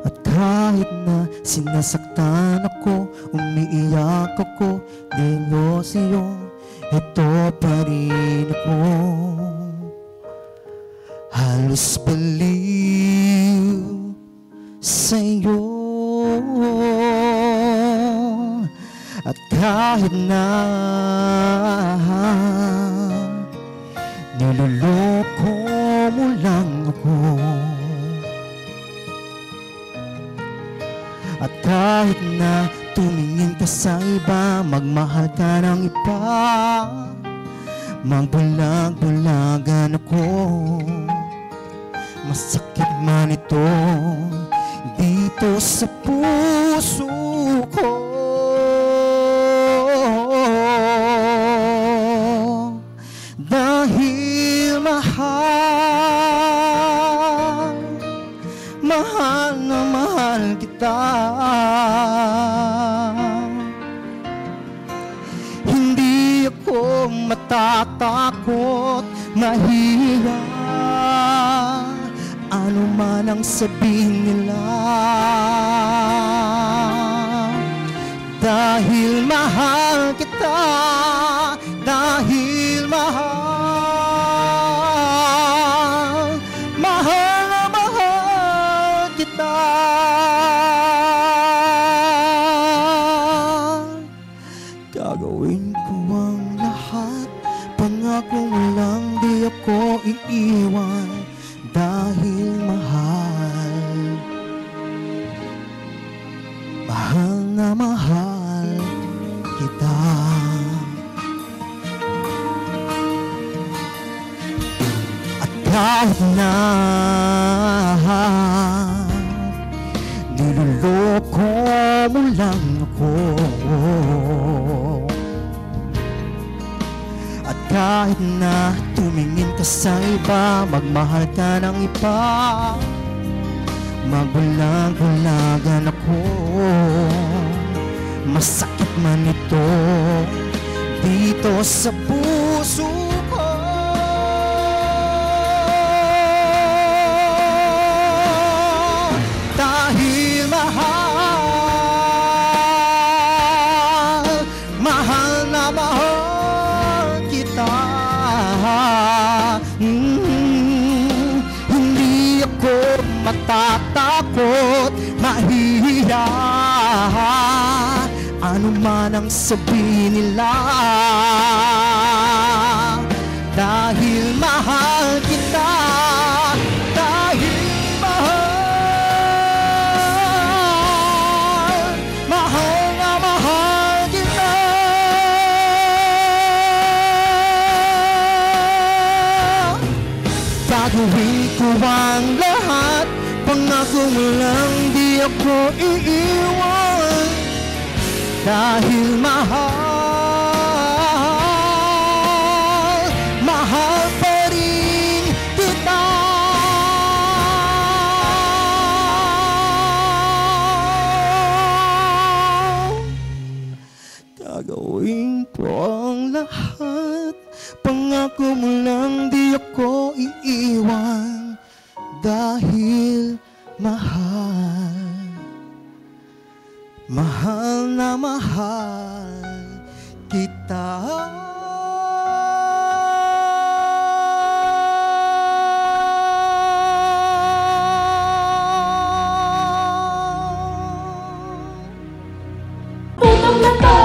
At kahit na sinasaktan ako, umiiyak ako, dahil sa'yo, ito pa rin ako. Halos baliw sa'yo. At kahit na niloloko mo lang ako, at kahit na tumingin ka sa iba, magmahal ka ng iba, magbulag-bulagan ako, masakit man ito dito sa puso ko. Dahil mahal, mahal na mahal kita, hindi ako matatakot, mahiya ano man ang sabihin nila. Dahil mahal kita, dahil mahal, mahal na mahal kita. Gagawin ko ang lahat, pangako mo lang di ako iiwan. Dahil mahal, mahal na mahal kita. At kahit na niloloko mo lang ako, at kahit na tumingin ka sa iba, magmahal ka ng iba, magbulag-bulagan ako, masakit man ito dito sa puso ko. Dahil mahal, mahal na mahal kita. Hindi ako matatakot, mahihiya ano man ang sabihin nila. Dahil mahal kita, dahil mahal, mahal na mahal kita. Gagawin ko ang lahat, pangako mo lang di ako iiwan. Dahil mahal, mahal pa rin kita. Gagawin ko ang lahat, pangako mo lang di ako iiwan. Dahil mahal, mahal na mahal kita. Tutong na to.